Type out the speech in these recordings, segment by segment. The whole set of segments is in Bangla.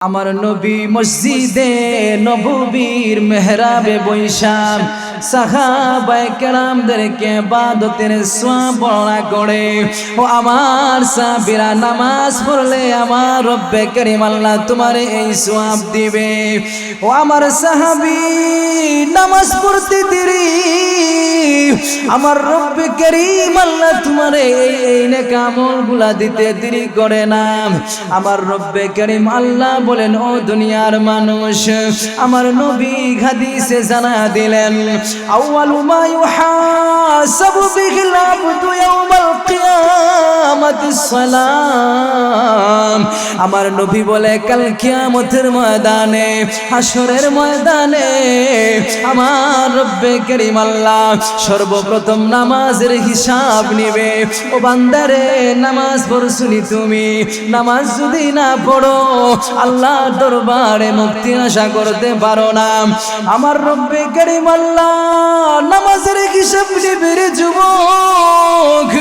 আমার নবী মসজিদে নববীর মেহরাবে বৈশাম সাহাবায়ে কেরামদেরকে ইবাদতের সওয়াব বর্ণনা করে। ও আমার সাহাবীরা, নামাজ পড়লে আমার রব্বে করিম আল্লাহ তোমারে এই সওয়াব দিবে। ও আমার সাহাবী, নামাজ পড়তে দেরি, আমার রব্বে করিম আল্লাহ তোমারে এই নেক আমলগুলা দিতে দেরি করে না। আমার রব্বে করিম আল্লাহ বলেন, ও দুনিয়ার মানুষ, আমার নবী হাদিসে জানা দিলেন, আউয়ালু মা ইউহাসাবু বিহিল আবদু ইয়াউমাল কিয়ামাতিস সালাম। আমার নবী বলে, কাল কিয়ামতের ময়দানে, হাসরের ময়দানে আমার রব্বে করিম আল্লাহ সর্বপ্রথম নামাজের হিসাব নিবে। ও বান্দারে, নামাজ পড়ছুনি তুমি? নামাজ যদি না পড়ো আল্লাহ দরবারে মুক্তি আশা করতে পারো না। আমার রব্বে করিম আল্লাহ নামাজের হিসাব নিবে রে যুবক,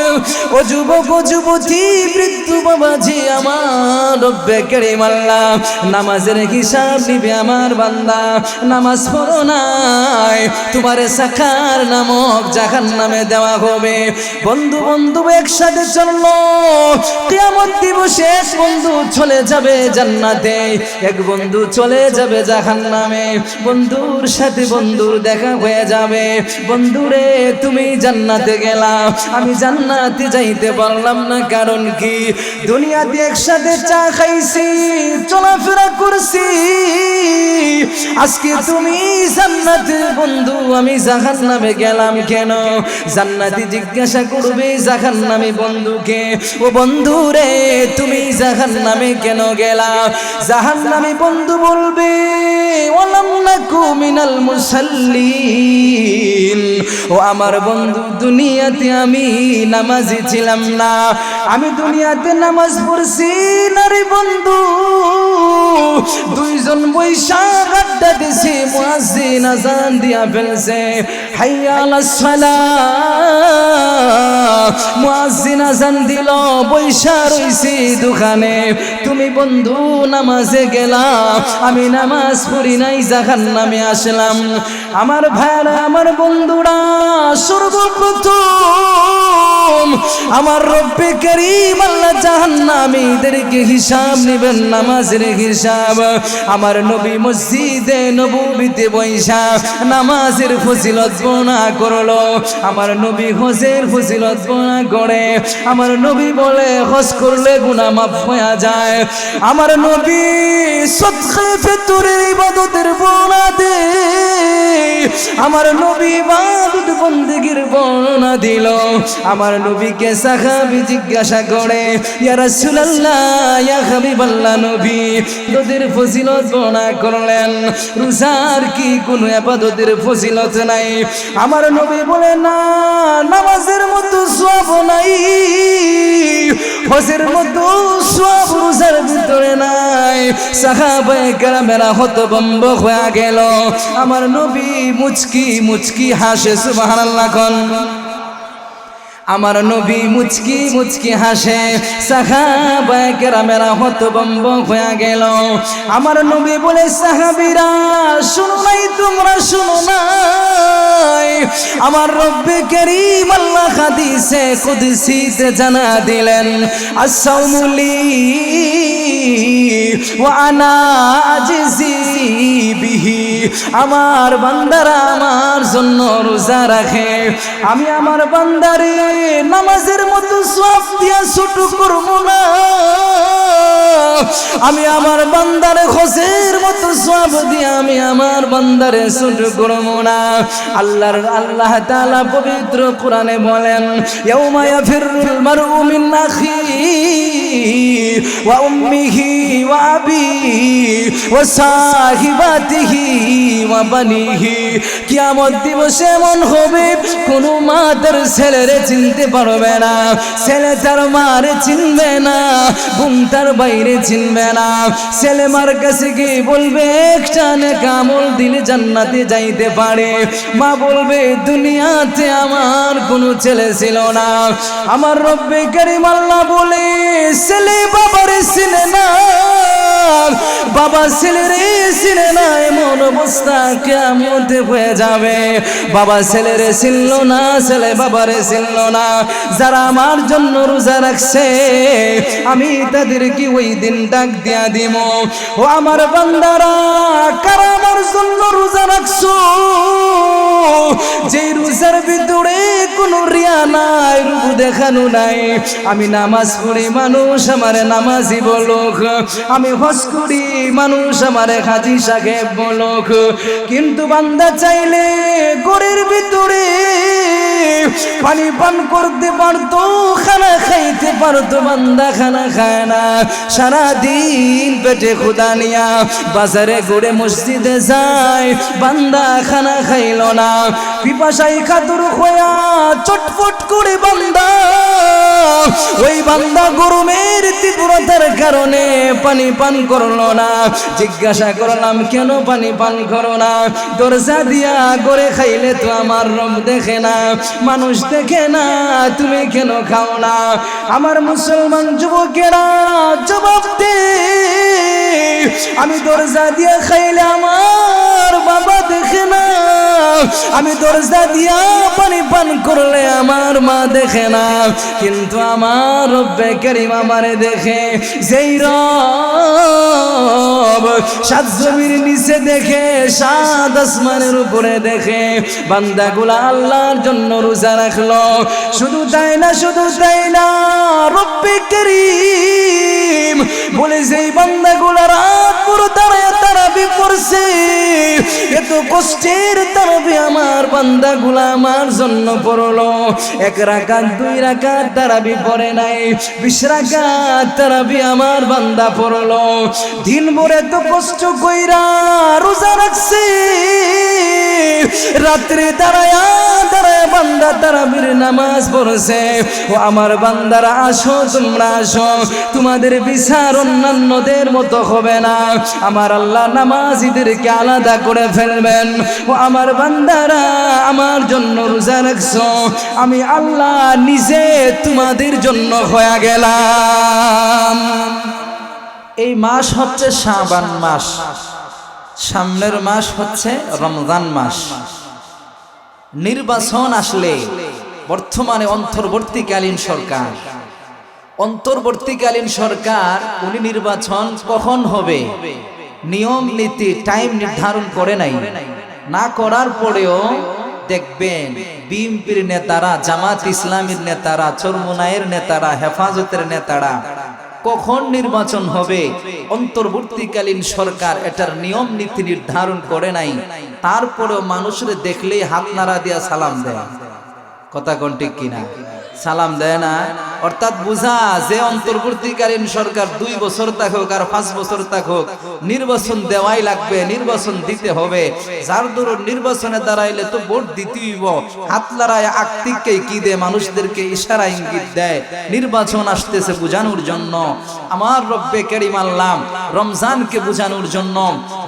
ও যুবক, ও যুবতী, বৃদ্ধ বাবাজি, আমার রব্বে করিম আল্লাহ নামাজের হিসাব নিবে। আমার বান্দা নামাজ পড়ো নাই, তোমারে সাকার নামক জাহান্নামে দেওয়া হবে। বন্ধু বন্ধু একসাথে চললো, কিয়ামত দিবসে এক বন্ধু চলে যাবে জান্নাতে, এক বন্ধু চলে যাবে জাহান্নামে। বন্ধুর সাথে বন্ধুর দেখা হয়ে যাবে। বন্ধুরে, তুমি জান্নাতে গেলা, আমি জান্নাতে যাইতে পারলাম না। কারণ কি? দুনিয়াতে একসাথে চা খাইছি, চলাফেরা করছি, আজকে তুমি জান্নাতের বন্ধু, আমি জাহান্নামে গেলাম কেন? জান্নাতি জিজ্ঞাসা করবে জাহান্নামী বন্ধুকে, ও বন্ধু রে, তুমি জাহান্নামে কেন গেলা? জাহান্নামী বন্ধু বলবে, ওয়ালাম নাকু মিনাল মুসাল্লিন। ও আমার বন্ধু, দুনিয়াতে আমি নামাজি ছিলাম না, আমি দুনিয়াতে নামাজ পড়ছি না রে বন্ধু। দুইজন বৈশা আড্ডা দিছি, মুয়াজ্জিন আযান দিয়া ফেলছে, হাইয়া আলাস সালাহ। মুয়াজ্জিন আযান দিল, বৈশা রইছি দোকানে। তুমি বন্ধু নামাজে গেলা, আমি নামাজ পড়ি নাই, জাহান্নামে আসলাম। আমার ভাইরা, আমার বন্ধুরা, সর্বপ্রথম আমার রব্বে করিম আল্লাহ জাহান্নামীদেরকে হিসাব নেবেন, নামাজের হিসাব। আমার নবী মসজিদে নববীতে বৈশা নামাজের ফজিলত বর্ণনা করলো। আমার নবী হজের ফজিলত বর্ণনা করে। আমার নবী বলে, হজ করলে গুনাহ মাফ হয়ে যায়। আমার নবী সদকা ফিতরের ইবাদতের বর্ণনা দেয়। আমার নবী ইবাদত বন্দেগীর বর্ণনা দিল। আমার নবীকে সাহাবী জিজ্ঞাসা করে, ইয়া রাসূলুল্লাহ, ইয়া হাবিবাল্লাহ, নবী রোজার ফজিলত বর্ণনা করলেন, রোজার কি কোনো ইবাদতের ফজিলত নাই? আমার নবী বলে, না, নামাজের মতো সওয়াব নাই, হজের মতো সওয়াব রোজার ভিতরে নাই। সাহাবায়ে কেরামেরা হতভম্ব হয়ে গেল। আমার নবী মুচকি মুচকি হাসে, সুবহানাল্লাহ কোন। আমার নবী মুচকি মুচকি হাসে, সাহাবায়ে কেরামেরা হতভম্ব হয়ে গেল। আমার নবী বলে, সাহাবীরা শুনো নাই, তোমরা শুনো নাই, আমার রব্বে করিম আল্লাহ হাদিসে কুদসিতে জানা দিলেন, আস-সাওমু লি ওয়া আনা আজজি বিহি। আমার বান্দারা আমার জন্য রোজা রাখে, আমি আমার বান্দারে নামাজের মতো সওয়াব দিয়া ছোট করব না। আমি আমার বান্দারে হজের মতো সওয়াব দিয়া আমি আমার বান্দারে ছোট করব না। আল্লাহ তাআলা পবিত্র কোরআনে বলেন, ইয়াউমা ইয়াফিরুল মারউ মিন আখিহি ওয়া উম্মিহি ওয়া আবিহি ওয়া সাহিবাতিহি ওয়া বানিহি। কিয়ামত দিবসে এমন হবে, কোন মা তার ছেলেরে চিনতে পারবে না, ছেলে তার মারে চিনবে না, বোন তার বাইরে চিনবে না। ছেলে মার কাছে গিয়ে বলবে, একটা নেক আমল দিলে জান্নাতে যাইতে পারে। মা বলবে, দুনিয়াতে আমার কোনো ছেলে ছিল না। আমার রব্বে করিম আল্লাহ বলে, ছেলে বাবারে চিনে না, বাবা ছেলেরে চিনে না, এমন অবস্থা কিয়ামতে হয়ে যাবে। বাবা ছেলেরে চিনল না, ছেলে বাবারে চিনল না। যারা আমার জন্য রোজা রাখছে আমি তাদেরকে ওই দিন ডাক দিয়া দিব, ও আমার বান্দারা, কারা আমার জন্য রোজা রাখছো? যে রোজার ভিতরে কোনো রিয়া নাই, রূপ দেখানো নাই। আমি নামাজ পড়ি, মানুষ আমারে নামাজি বলুক। আমি হজ করি, মানুষ আমারে হাজী সাহেব বলুক। কিন্তু বান্দা চাইলে ঘরের ভিতরে পানি পান করতে পারতো, খানা খাইতে পারতো, বান্দা খানা খায় না। সারাদিন পেটে ক্ষুধা নিয়া বাজারে ঘুরে মসজিদে যায়, বান্দা খানা খাইল না। পিপাসায় কাতর হইয়া চটপট করে বান্দা, ওই বান্দা গরমের তীব্রতার কারণে পানি পান করলো না। জিজ্ঞাসা করলাম, কেন পানি পান করো না? দরজা দিয়া করে খাইলে তো আমার রব দেখে না, মানুষ দেখে না, তুমি কেন খাও না? আমার মুসলমান যুবকেরা জবাব দে, আমি দরজা দিয়া খাইলে আমার বাবা দেখে না, আমি দরজা দিয়া পানি পান করলে আমার মা দেখে না, কিন্তু আমার রব্বে কারীম আমারে দেখে। যেই রব সাত জমির নিচে দেখে, সাত আসমানের উপরে দেখে, বান্দাগুলা আল্লাহর জন্য রোজা রাখলো। শুধু তাই না, শুধু তাই না, রব্বে কারীম বলে যেই বান্দাগুলা রাত পুরো দাঁড়ায় তারাবি পড়ছে, এত কষ্টের তারাবি আমার বান্দাগুলা আমার জন্য পড়লো। 1 রাকাত 2 রাকাত তারাবি পড়ে নাই, 20 রাকাত তারাবি আমার বান্দা পড়লো। দিন ভরে তো কষ্ট কইরা রোজা রাখছে, রাত্রে দাঁড়ায়া দাঁড়ায়া বান্দা তারাবির নামাজ পড়ছে। ও আমার বান্দারা, আসো তোমরা আসো, তোমাদের বিচার অন্যান্যদের মতো হবে না। আমার আল্লাহ নামাজীদেরকে আলাদা করে ফেলবেন। ও আমার বান্দারা, আমার জন্য রোজা রাখছো, আমি আল্লাহ নিজে তোমাদের জন্য হয়ে গেলাম। এই মাস হচ্ছে শাবান মাস, সামনের মাস হচ্ছে রমজান মাস। নির্বাচন আসলে বর্তমানে অন্তর্বর্তীকালীন সরকার উনি নির্বাচন কখন হবে নিয়ম নীতি টাইম নির্ধারণ করে নাই। না করার পরেও দেখবেন বিএনপির নেতারা, জামাত ইসলামীর নেতারা, চরমোনাইয়ের নেতারা, হেফাজতের নেতারা কখন নির্বাচন হবে অন্তর্বর্তীকালীন সরকার এটার নিয়ম নীতি নির্ধারণ করে নাই। তারপরেও মানুষের দেখলেই হাত নাড়া দিয়া সালাম দেয়। কথা কোন ঠিক কিনা? সালাম দেয় না, অর্থাৎ বুঝা যে অন্তর্বর্তীকালীন সরকার 2 বছর থাকুক আর 5 বছর থাকুক, নির্বাচন দেওয়াই লাগবে, নির্বাচন দিতে হবে। যার দরুন নির্বাচনে দাঁড়াইলে তো ভোট দিতেই হইব। হাত লড়ায় আকতিককে কি দেয়, মানুষদেরকে ইশারা ইঙ্গিত দেয় নির্বাচন আসতেছে বোঝানোর জন্য। আমার রব্বে কারীম আল্লাহ রমজানকে বোঝানোর জন্য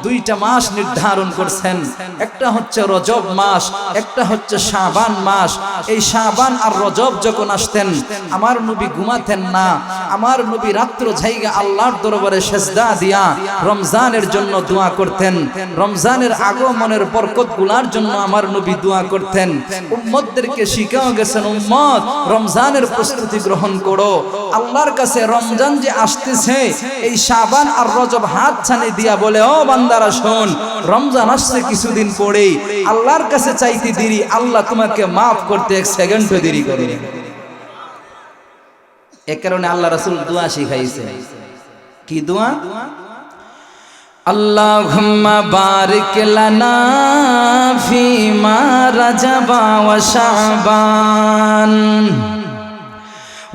2টা মাস নির্ধারণ করছেন। একটা হচ্ছে রজব মাস, একটা হচ্ছে শাবান মাস। এই শাবান আর রজব যখন আসতেন, আমার নবী ঘুমাতেন না, আমার নবী রাত্র জায়গা আল্লাহর দরবারে সেজদা দিয়া রমজানের জন্য দোয়া করতেন। রমজানের আগমনের বরকত গুলার জন্য আমার নবী দোয়া করতেন। উম্মতদেরকে শিখাও গেছেন, উম্মত রমজানের প্রস্তুতি গ্রহণ করো। আল্লাহর কাছে রমজান যে আসতেছে, এই শাবান আর রজব হাত ছানি দিয়া বলে, ও বান্দারা শোন, রমজান আসছে কিছুদিন পরেই, আল্লাহর কাছে চাইতে দেরি, আল্লাহ তোমাকে মাফ করতে 1 সেকেন্ডও দেরি করে। এ কারণে আল্লাহ রাসূল দোয়া শিখাইছে। কি দোয়া? আল্লাহুম্মা বারিক লানা ফিমা রাজাবা ওয়া শাবান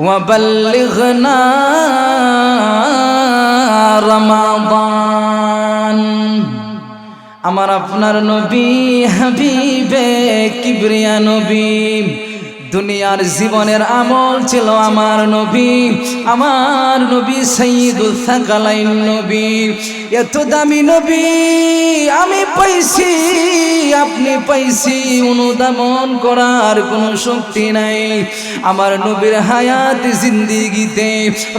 ওয়া বাল্লিগনা রমাদান। আমার আপনার নবী হাবিবে কিবরিয়া নবী দুনিয়ার জীবনের আমল ছিল আমার নবী সাইয়্যিদুল সাকালাইন নবী। এত দামি নবী আমি পাইছি, আপনি পাইছি, অনুধাবন করার কোনো শক্তি নাই। আমার নবীর হায়াত জিন্দিগিতে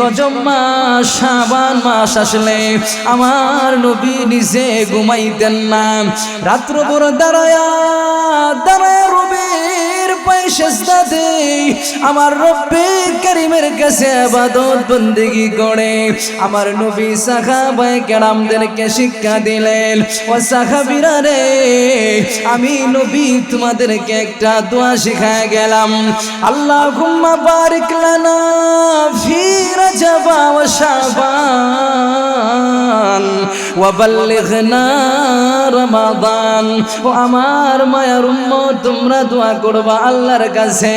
রজব মাস শাবান মাস আসলে আমার নবী নিজে ঘুমাইতেন না, রাত্রভর দাঁড়ায়া রবের পায়ে সিজদা দেই, আমার রব্বে কারীমের কাছে ইবাদত বন্দেগি করে। আমার নবী সাহাবায়ে কেরামদেরকে শিক্ষা দিলেন, ও সাহাবীরা রে, আমি নবী তোমাদেরকে একটা দোয়া শিখায় গেলাম। আল্লাহুম্মা বারিক লানা ফি রজব ওয়া শাবান ওয়া বাল্লিগনা রমাদান। ও আমার মায়ার উম্মত, তোমরা দোয়া করবা আল্লাহর কাছে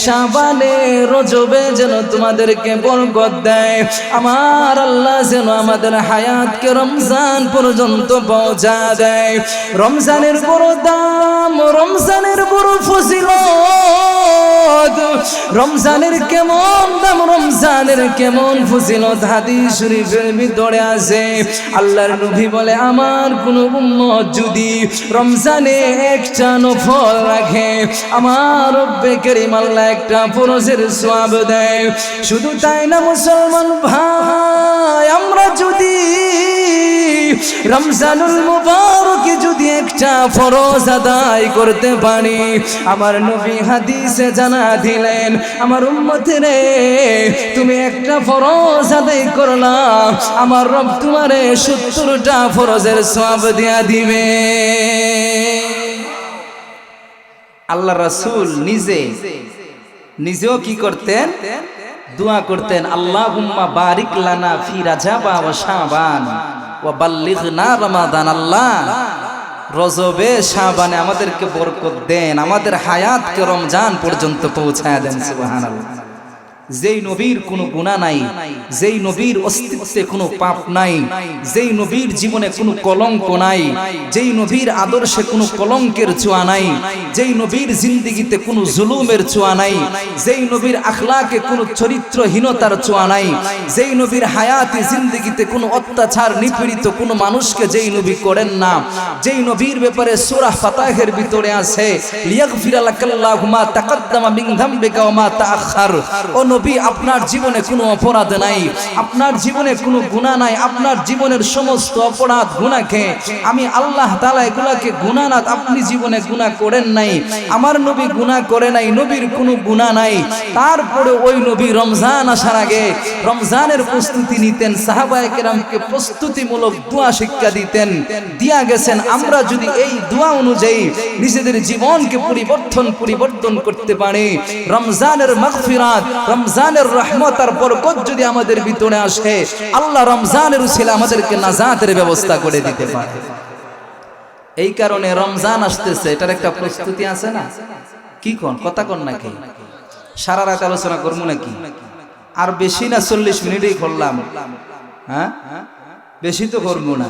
শাবানে রজবে যেন তোমাদেরকে বরকত দেয়। আমার আল্লাহ যেন আমাদের হায়াতকে রমজান পর্যন্ত পৌঁছা দেয়। রমজানের বড় দাম, রমজানের বড় ফজিলত, রমজানের কেমন দাম, রমজানের কেমন ফজিলত হাদিস শরীফের ভিতরে আছে। আল্লাহর নবী বলে, আমার কোন উম্মত যদি রমজানে একটা নফল রাখে, আমার রব্বে কারীম আল্লাহ একটা ফরজের সওয়াব দেয়। শুধু তাই না মুসলমান ভাই, আমরা যদি রমজানুল মুবারকে যদি একটা ফরজ আদায় করতে পারি, আমার নবী হাদিসে জানা দিলেন, আমার উম্মতেরে তুমি একটা ফরজ আদায় করলা, আমার রব তোমারে 70টা ফরজের সওয়াব দিয়া দিবে। আল্লাহ রাসূল নিজেও কি করতেন? দোয়া করতেন, আল্লাহুম্মা বারিক লানা ফি রজব ওয়া শাবান ওয়া বাল্লিগনা রমাদান। আল্লাহ রজবে শাবানে আমাদেরকে বরকত দেন, আমাদের হায়াতকে রমজান পর্যন্ত পৌঁছায় দেন। সুবহানাল্লাহ। যেই নবীর কোনো গুনাহ নাই, যেই নবীর অস্তিত্বে কোনো পাপ নাই, যেই নবীর জীবনে কোনো কলঙ্ক নাই, যেই নবীর আদর্শে কোনো কলঙ্কের ছোঁয়া নাই, যেই নবীর জিন্দেগিতে কোনো জুলুমের ছোঁয়া নাই, যেই নবীর আখলাকে কোনো চরিত্রহীনতার ছোঁয়া নাই, যেই নবীর হায়াতে জিন্দেগিতে কোনো অত্যাচার নিপীড়িত কোনো মানুষকে যেই নবী করেন না, যেই নবীর ব্যাপারে সূরা ফাতাহের ভিতরে আছে, লিয়াগফিরা লাকাল্লাহু মা তাকাদ্দামা মিন যামবিকা ওয়া মা তাআখার। ও নবী, আপনার জীবনে কোনো অপরাধ নাই, আপনার জীবনে কোনো গুনাহ নাই, আপনার জীবনের সমস্ত অপরাধ গুনাহকে আমি আল্লাহ তাআলা এগুলাকে গুনাহ না, আপনি জীবনে গুনাহ করেন নাই, আমার নবী গুনাহ করে নাই, নবীর কোনো গুনাহ নাই। তারপরে ওই নবী রমজান আসার আগে রমজানের প্রস্তুতি নিতেন, সাহাবায়ে কেরামকে প্রস্তুতিমূলক দোয়া শিক্ষা দিতেন, দিয়া গেছেন। আমরা যদি এই দোয়া অনুযায়ী নিজেদের জীবনকে পরিবর্তন করতে পারি, রমজানের মাগফিরাত, রমজানের রহমত আর বরকত যদি আমাদের ভিতরে আসে, আল্লাহ রমজানের উসিলা আমাদেরকে নাজাতের ব্যবস্থা করে দিতে পারে। এই কারণে রমজান আসতেছে, এটার একটা প্রস্তুতি আছে না? কি কোন কথা কোন নাকি? সারা রাত আলোচনা করবো নাকি? আর বেশি না, 40 মিনিটই করলাম। হ্যাঁ, বেশি তো করবো না।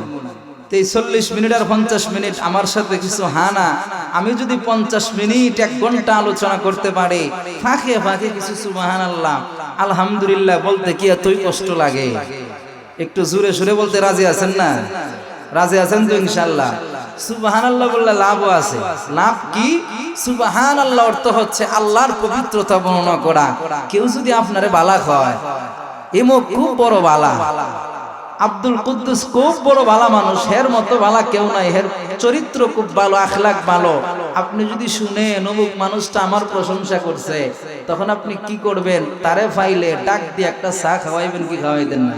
40 মিনিট আর 50 মিনিট আমার সাথে কিছু হানা, আমি যদি 50 মিনিট 1 ঘন্টা আলোচনা করতে পারি, ফাঁকে ফাঁকে কিছু সুবহানাল্লাহ আলহামদুলিল্লাহ বলতে কি এতই কষ্ট লাগে? একটু জোরে সুরে বলতে রাজি আছেন না? রাজি আছেন তো ইনশাআল্লাহ? সুবহানাল্লাহ বললে লাভও আছে। লাভ কি? সুবহানাল্লাহ অর্থ হচ্ছে আল্লাহর পবিত্রতা বর্ণনা করা। কেউ যদি আপনারে বালা হয়, এমো খুব বড় বালা, আব্দুল কুদ্দুস খুব বড় ভালো মানুষ, এর মতো ভালো কেউ নাই, এর চরিত্র খুব ভালো, আখলাক ভালো। আপনি যদি শুনেন অমুক মানুষটা আমার প্রশংসা করছে, তখন আপনি কি করবেন? তারে ফাইলে ডাক দিয়ে একটা চা খাওয়াইবেন কি খাওয়াইবেন না?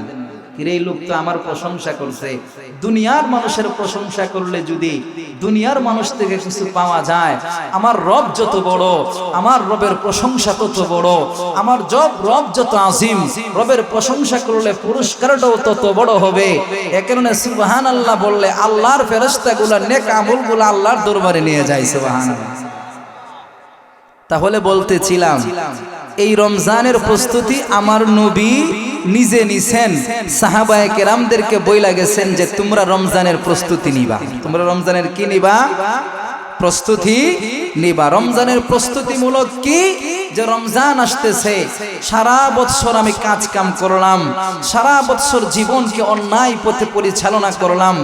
কিরে, এই লোক তো আমার প্রশংসা করছে। দুনিয়ার মানুষের প্রশংসা করলে যদি দুনিয়ার মানুষ থেকে কিছু পাওয়া যায়, আমার রব যত বড়, আমার রবের প্রশংসা তত বড়, আমার রব যত আজিম, রবের প্রশংসা করলে পুরস্কারটাও তত বড় হবে। এ কারণে সুবহানাল্লাহ বললে আল্লাহর ফেরেশতাগুলো নেক আমলগুলো আল্লাহর দরবারে নিয়ে যায়। সুবহানাল্লাহ। তাহলে বলতেছিলাম, এই রমজানের প্রস্তুতি আমার নবী নিজে নিছেন, সাহাবায়ে কেরামদেরকে বইলা গেছেন যে তোমরা রমজানের প্রস্তুতি নিবা। তোমরা রমজানের কি নিবা? প্রস্তুতি নিবা। রমজানের প্রস্তুতিমূলক কি? যে রমজান আসতেছে, সারা বছর আমি কাজ কাম করলাম, সারা বছর জীবনকে অন্যায় পথে পরিচালনা করলাম,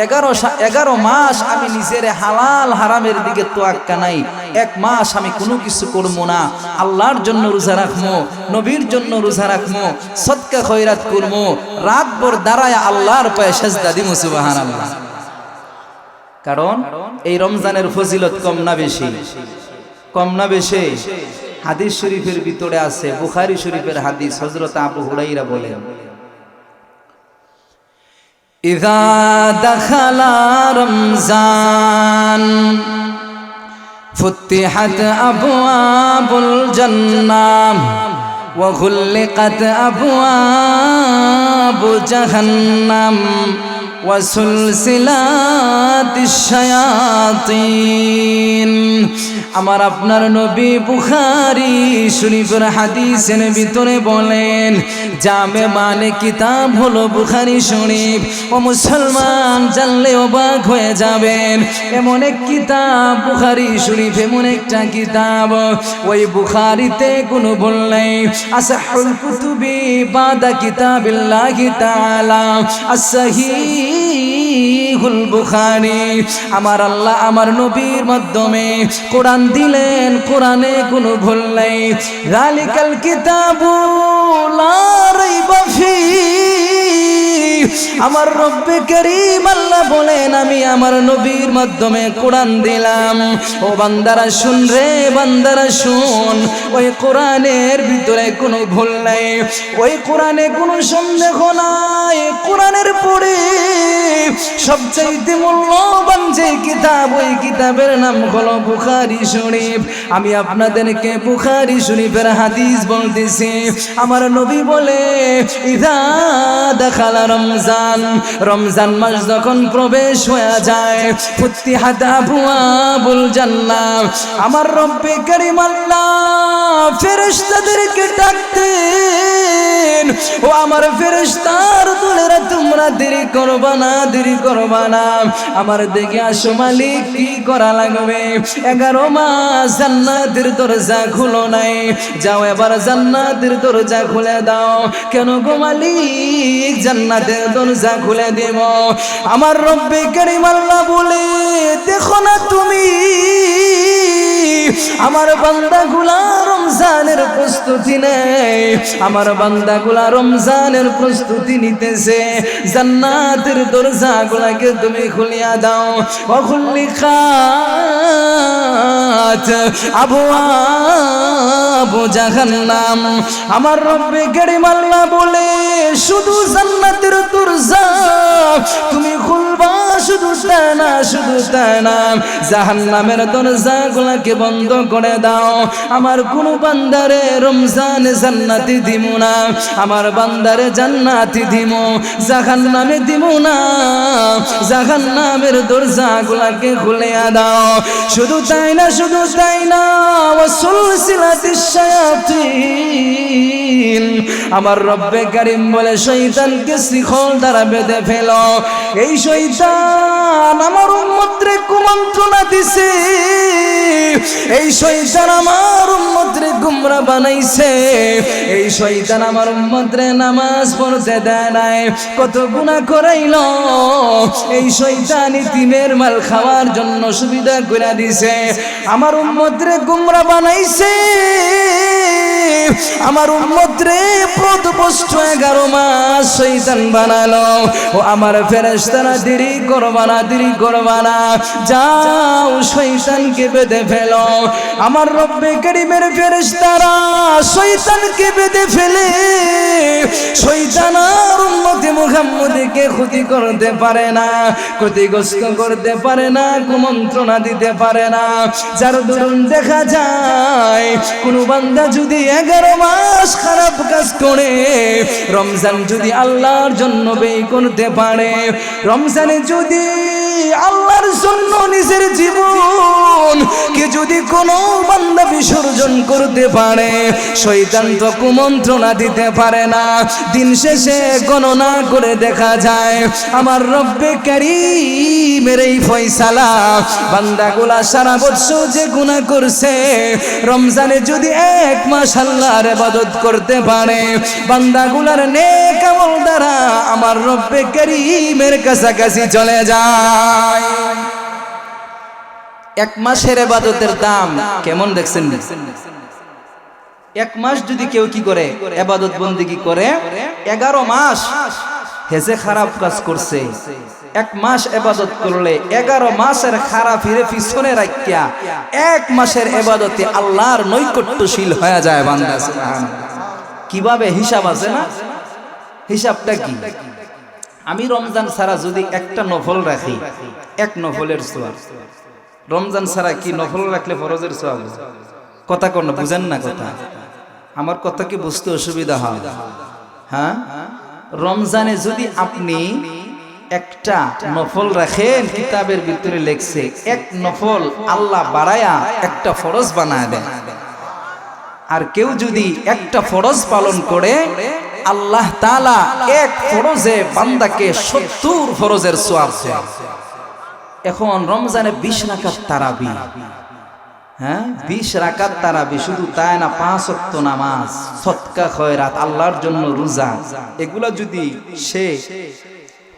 11 মাস আমি নিজের হালাল হারামের দিকে তোয়াক্কা নাই, 1 মাস আমি কোনো কিছু করবো না, আল্লাহর জন্য রোজা রাখবো, নবীর জন্য রোজা রাখবো, সদকা খয়রাত করবো, রাত ভর দাঁড়ায় আল্লাহর পায়ে সেজদা দিমু সুবহানাল্লাহ। কারণ এই রমজানের ফজিলত কম না বেশি? কম না বেশি? হাদিস শরীফের ভিতরে আছে, বুখারী শরীফের হাদিস, হযরত আবু হুরায়রা বলেন, ইযা দাখালা রমজান ফুতিহাত আবওয়াবুল জান্নাহ ওয়া গুল্লিকাত আবওয়াবু জাহান্নাম ওয়া সুলসিলাতিশ শায়াতিন। আমার আপনার নবী বুখারী শরীফের হাদিসের ভিতরে বলেন, জামে মানে কিতাব হলো বুখারী শরীফ। ও মুসলমান, জানলে অবাক হয়ে যাবেন, এমন এক কিতাব বুখারী শরীফ, এমন একটা কিতাব, ওই বুখারীতে কোনো ভুল নেই। আসহুল কুতুবি বাদা কিতাবিল্লাহি তাআলা as-sahihul বুখারী। আমার আল্লাহ আমার নবীর মাধ্যমে কোরআন দিলেন, কোরআনে কোনো ভুল নেই। যালিকাল কিতাবু লা রাইবা ফীহি। আমার রব্বে কারীম আল্লাহ বলেন, আমি আমার নবীর মাধ্যমে কোরআন দিলাম। ও বান্দারা শুন রে, বান্দারা শুন, ওই কোরআনের ভিতরে কোনো ভুল নাই, ওই কোরআনে কোনো সন্দেহ নাই। কোরআনের পরে সবচেয়ে মূল্যবান যে কিতাব, ওই কিতাবের নাম হলো বুখারী শরীফ। আমি আপনাদেরকে বুখারী শরীফের হাদিস বলতেছি। আমার নবী বলে, ইযা দাখালা রমজান, রমজান মাস যখন প্রবেশ হয়ে যায়, ফুতিহাত আবওয়াবুল জান্নাহ, আমার রব্বে কারীম আল্লাহ ফেরেশতাদেরকে ডাকতেন, ও আমার ফেরেশতার দলেরা, তোমরা দেরি করবা না, দেরি করবা না, আমার দিকে আসো মালিক, কি করা লাগবে? 11 মাস জান্নাতের দরজা খুলো নাই, যাও এবার জান্নাতের দরজা খুলে দাও। কেন গো মালিক? জান্নাতের দরজা খুলে দেব। আমার রব্বে কারীম আল্লাহ বলে, দেখো না তুমি আমার বান্দাগুলা রমজানের প্রস্তুতি নেই, আমার বান্দাগুলা রমজানের প্রস্তুতি নিতেছে, জান্নাতের দরজাগুলাকে তুমি খুলিয়া দাও। ওয়াগুল্লিকাত আবওয়াবু জাহান্নাম, আমার রব্বে কারীম আল্লাহ বলে, শুধু জান্নাতের দরজা তুমি খুলবা, শুধু তাই না, শুধু তাই না, জাহান্নামের দরজাগুলাকে বন্ধ করে দাও। আমার কোন বান্দারে রমজানে জান্নাতি দিমু না, আমার বান্দারে জান্নাতি দিমু, জাহান্নামে দিমু না, জাহান্নামের দরজাগুলাকে খুলে দাও। শুধু তাই না, শুধু তাই না, ওয়াসুলসিলাতিশ শায়াতিন, আমার রব্বে কারীম বলে, শয়তানকে শিকল দ্বারা বেঁধে ফেলো। এই শয়তান আমার উম্মতরে কুমন্ত্রণা দিছে, এই শয়তান আমার উম্মতরে গুমরা বানাইছে, এই শয়তান আমার উম্মতরে নামাজ পড়তে দেয় নাই, কত গুনাহ করাইল। এই শয়তান ইতিমের মাল খাওয়ার জন্য সুবিধা করে দিছে, আমার উম্মতরে গুমরা বানাইছে, আমার উম্মতরে পথভ্রষ্ট 11 মাস শয়তান বানালো। ও আমার ফেরেশতারা, দেরি করবা না, দেরি করবা না, যাও শয়তানকে বেঁধে ফেলো। আমার রব্বে কারীমের ফেরেশতারা শয়তানকে বেঁধে ফেলে, শয়তান আর উম্মতে মুহাম্মদকে ক্ষতি করতে পারে না, ক্ষতিগ্রস্ত করতে পারে না, কুমন্ত্রণা দিতে পারে না। যার দরুন দেখা যায় কোন বান্দা যদি 11 মাস খারাপ কাজ করে রমজান যদি আল্লাহর জন্য ব্যয় করতে পারে, রমজানে যদি আল্লাহর জন্য নিজের জীবন কে যদি কোনো বান্দা বিসর্জন করতে পারে, শয়তান তো কুমন্ত্রণা দিতে পারে না। দিন শেষে গণনা করে দেখা যায় আমার রব্বে কারীমের এই ফয়সালা, বান্দাগুলা সারা বছর যে গুনাহ করছে রমজানে যদি 1 মাস আল্লাহর ইবাদত করতে পারে, বান্দাগুলার নেক আমল দ্বারা আমার রব্বে কারীমের কাছাকাছি চলে যায়। 1 মাসের ইবাদতের দাম কেমন দেখছেন? 1 মাস যদি কেউ কি করে ইবাদত বন্দেগী করে, 11 মাস হেজে খারাপ কাজ করছে, 1 মাস ইবাদত করলে 11 মাসের খারাপ ফিরে পিছনে রাখিয়া 1 মাসের ইবাদতে আল্লাহর নৈকট্যশীল হয়ে যায় বান্দা। সুবহানাল্লাহ। কিভাবে হিসাব আছে না? হিসাবটা কি? আমি রমজান ছাড়া যদি একটা নফল রাখি, 1 নফলের সওয়াব। রমজান ছাড়া কি নফল রাখলে ফরজের সওয়াব? কথা কোন বুঝেন না কথা? আমার কথা কি বুঝতে অসুবিধা হয়? হ্যাঁ, রমজানে যদি আপনি একটা নফল রাখেন, কিতাবের ভিতরে লেখছে 1 নফল আল্লাহ বাড়ায়া একটা ফরজ বানায় দেন। আর কেউ যদি একটা ফরজ পালন করে আল্লাহ তাআলা 1 ফরজে বান্দাকে 70 ফরজের সওয়াব দেন। এখন রমজানে 20 রাকাত তারাবি, হ্যাঁ 20 রাকাত তারাবি, শুধু তাই না 5 ওয়াক্ত নামাজ, সদকা খয়রাত, আল্লাহর জন্য রোজা, এগুলা যদি সে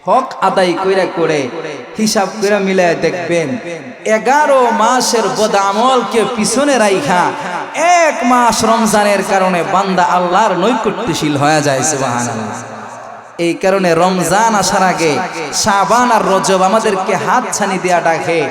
হক আদায় কইরা করে হিসাব করে মিলায় দেখবেন 11 মাসের বদআমলকে পিছনে রাইখা 1 মাস রমজানের কারণে বান্দা আল্লাহর নৈকট্যশীল হয়ে যায়। সুবহানাল্লাহ। এই কারণে রমজান আসার আগে শাবান আর রজব আমাদেরকে হাত ছানি দেয়া ডাকে,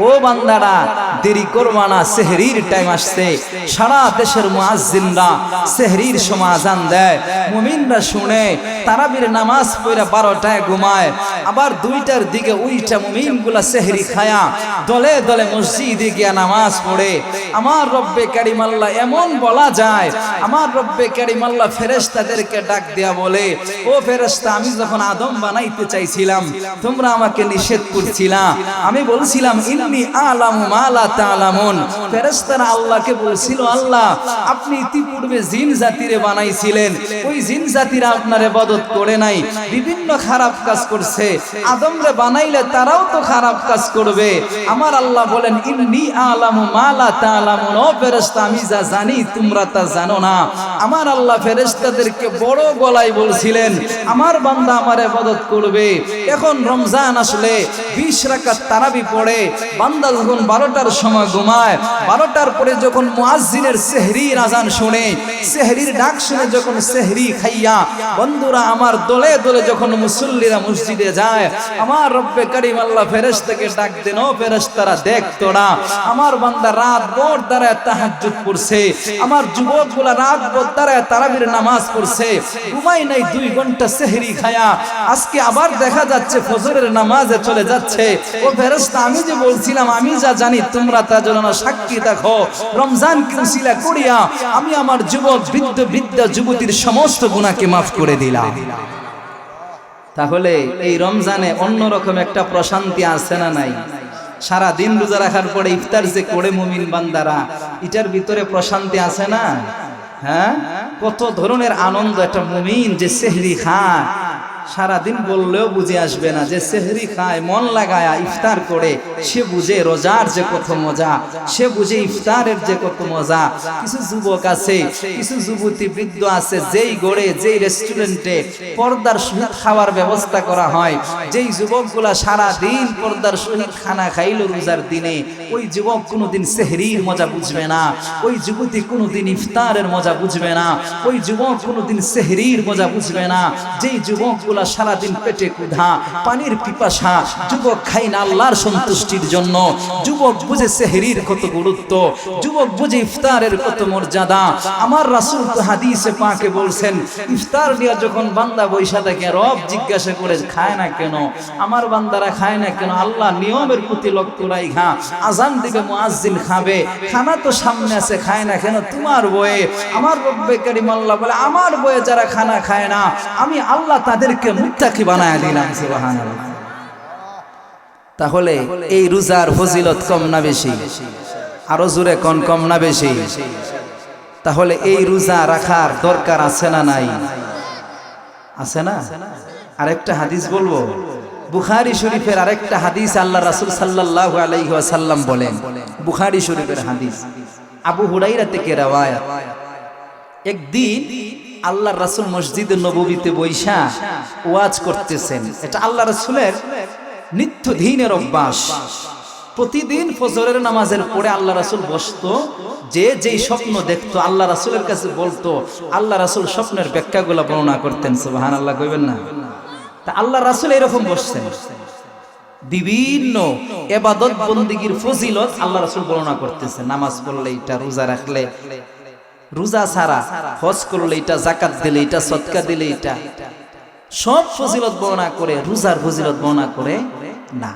ও বান্দারা দেরি করবা না, সেহরির টাইম আসছে। সারা দেশের মুয়াজ্জিনরা সেহরির সময় আযান দেয়, মুমিনরা শুনে তারাবির নামাজ পড়া 12টায় ঘুমায়, আবার 2টার দিকে ওইটা মুমিনগুলা সেহরি খায়া দলে দলে মসজিদে গিয়া নামাজ পড়ে। আমার রব্বে কারীম আল্লাহ এমন বলা যায়, আমার রব্বে কারীম আল্লাহ ফেরেশতাদেরকে ডাক দেয়া বলে, ও ফেরেশতা, আমি যখন আদম বানাইতে চাইছিলাম তোমরা আমাকে নিষেধ করছিলা, আমি বলছিলাম ইন্নী আলামু মা লা তা'লামুন। ফেরেশতারা আল্লাহকে বলছিল, আল্লাহ আপনি ইতিপূর্বে জিন জাতিরে বানাইছিলেন, ওই জিন জাতিরা আপনার ইবাদত করে নাই, বিভিন্ন খারাপ কাজ করছে, আদমরে বানাইলে তারাও তো খারাপ কাজ করবে। আমার আল্লাহ বলেন ইন্নী আলামু মা লা তা'লামুন, ও ফেরেশতা আমি যা জানি তোমরা তা জানো না। আমার আল্লাহ ফেরেশতাদেরকে বড় গলায় বলছিলেন আমার বান্দা আমার ইবাদত করবে। এখন রমজান আসলে 20 রাকাত তারাবি পড়ে বান্দা যখন 12টার সময় ঘুমায়, 12টার পরে যখন মুয়াজ্জিনের সেহরির আযান শুনে, সেহরির ডাক শুনে যখন সেহরি খাইয়া বন্ধুরা আমার দলে দলে যখন মুসল্লিরা মসজিদে যায়, আমার রব্বে কারীম আল্লাহ ফেরেশতাকে ডাক দেন, ও ফেরেশতারা দেখ তোরা আমার বান্দা রাত ভর দাঁড়ায় তাহাজ্জুদ পড়ছে, আমার যুবকগুলা রাত ভর দাঁড়ায় তারাবির নামাজ পড়ছে, ঘুমাই নাই 2 ঘন্টা সেহরি খায়া, আজকে আবার দেখা যাচ্ছে ফজরের নামাজে চলে যাচ্ছে। ও ফেরেশতা আমি যে বলছিলাম আমি যা জানি তোমরা তা জানো না, সাক্ষী দেখো রমজান কি উসিলা করিয়া আমি আমার যুবক বৃদ্ধ যুবতীর সমস্ত গুনাহকে মাফ করে দিলাম। তাহলে এই রমজানে অন্যরকম একটা প্রশান্তি আছে না নাই? সারা দিন রোজা রাখার পরে ইফতার যে করে মুমিন বান্দারা, এটার ভিতরে প্রশান্তি আছে না? হ্যাঁ, কত ধরনের আনন্দ একটা মুমিন যে সেহরি খায়, সারাদিন বললেও বুঝে আসবে না, যে সেহরি খায় মন লাগায়া ইফতার করে সে বুঝে রোজার যে কত মজা, সে বুঝে ইফতারের যে কত মজা। কিছু যুবক আছে, কিছু যুবতী বৃদ্ধ আছে, যেই গড়ে যেই রেস্টুরেন্টে পর্দার সহিত খাওয়ার ব্যবস্থা করা হয়, যেই যুবকগুলা সারা দিন পর্দার সহিত খানা খাইলো রোজার দিনে, ওই যুবক কোনোদিন সেহরির মজা বুঝবে না, ওই যুবতী কোনোদিন ইফতারের মজা বুঝবে না, ওই যুবক কোনোদিন সেহরির মজা বুঝবে না। যেই যুবকগুলা যুবকগুলা সারাদিন পেটে ক্ষুধা, পানির পিপাসা, যুবক খাই না আল্লাহর সন্তুষ্টির জন্য, যুবক বুঝে সেহরির কত গুরুত্ব, যুবক বুঝে ইফতারের কত মর্যাদা। আমার রাসূল তো হাদিসে পাকে বলছেন, ইফতার দিয়া যখন বান্দা বৈশা থাকে, রব জিজ্ঞাসা করে খায় না কেন, আমার বান্দারা খায় না কেন? আল্লাহ নিয়মের প্রতি লক্ষ্য রাখা, আজান দিবে মুয়াজ্জিন খাবে, খানা তো সামনে আছে, খায় না কেন? তোমার বয়ে। আমার রব্বে কারীম আল্লাহ বলে, আমার বয়ে যারা খানা খায় না, আমি আল্লাহ তাদেরকে মুত্তাকি বানায় দিলাম। সুবহানাল্লাহ। তাহলে এই রোজার ফজিলত কম না বেশি? আরো জোরে কোন, কম না বেশি? তাহলে এই রোজা রাখার দরকার আছে না নাই? আছে না? আরেকটা হাদিস বলবো, বুখারী শরীফের আরেকটা হাদিস, আল্লাহ রাসূল সাল্লাল্লাহু আলাইহি ওয়াসাল্লাম বলেন, বুখারী শরীফের হাদিস, আবু হুরায়রা থেকে রওয়ায়াত। একদিন আল্লাহর রাসূল মসজিদে নববীতে বৈশা ওয়াজ করতেছেন। এটা আল্লাহ রাসূলের নিত্যদিনের অভ্যাস। প্রতিদিন ফজরের নামাজের পরে আল্লাহ রাসূল বসতো, যে যেই স্বপ্ন দেখতো আল্লাহ রাসূলের কাছে বলতো, আল্লাহ রাসূল স্বপ্নের ব্যাখ্যাগুলো বর্ণনা করতেন। সুবহানাল্লাহ কইবেন না? তা আল্লাহ রাসূল এরকম বসছেন, বিভিন্ন ইবাদত বন্দেগীর ফজিলত আল্লাহ রাসূল বর্ণনা করতেছেন। নামাজ পড়লে এটা, রোজা রাখলে, রোজা ছাড়া, হজ করলে এটা, যাকাত দিলে এটা, সদকা দিলে এটা, সব ফজিলত বর্ণনা করে, রোজার ফজিলত বর্ণনা করে না।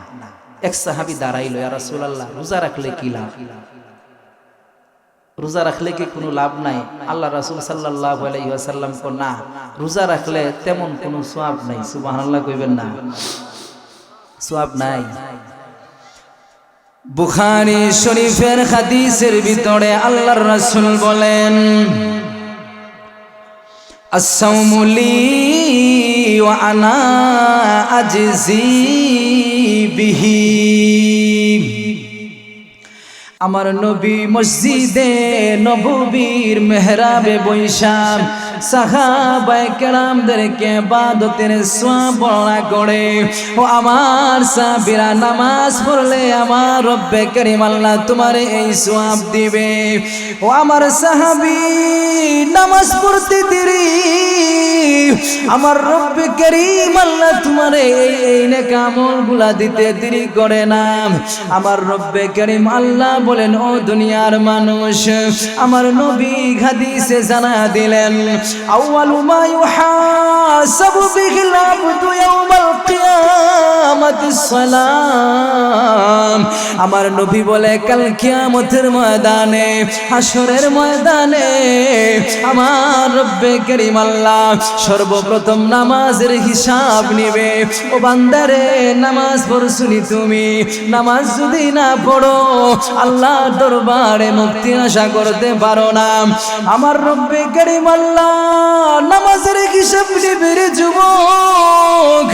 এক সাহাবী দাঁড়াইলো, ইয়া রাসূলুল্লাহ, রোজা রাখলে কি লাভ? রোজা রাখলে কি কোনো লাভ নাই? আল্লাহ রাসূল সাল্লাল্লাহু আলাইহি ওয়াসাল্লাম কো, না, রোজা রাখলে তেমন কোনো সওয়াব নাই। সুবহানাল্লাহ কইবেন না? সওয়াব নাই। বুখারী শরীফের হাদিসের ভিতরে আল্লাহর রাসূল বলেন, আস-সাওমু লি ওয়া আনা আজজি বিহি। আমার নবী মসজিদে নববীর মেহরাবে বৈশা সাহাবায়ে কেরামদেরকে ইবাদতের সওয়াব বর্ণনা করে। ও আমার সাহাবীরা, নামাজ পড়লে আমার রব্বে কারীম আল্লাহ তোমারে এই সওয়াব দিবে। ও আমার সাহাবী, নামাজ পড়তে দেরি, আমার রব্বে কারীম আল্লাহ তোমারে এই নেক আমলগুলা দিতে দেরি করে না। আমার রব্বে কারীম আল্লাহ বলেন, ও দুনিয়ার মানুষ, আমার নবী হাদিসে জানা দিলেন, আউয়ালু মা ইউহাসাবু বিহিল আবদু ইয়াউমাল কিয়ামাতিস সালাম। আমার নবী বলে, কাল কিয়ামতের ময়দানে, হাসরের ময়দানে আমার রব্বে কারীম আল্লাহ সর্বপ্রথম নামাজের হিসাব নিবে। ও বান্দারে, নামাজ পড়ছুনি তুমি? নামাজ যদি না পড়ো, আল্লাহর দরবারে মুক্তি আশা করতে পারো না। আমার রব্বে কারীম আল্লাহ নামাজের হিসাব নিবে রে যুবক,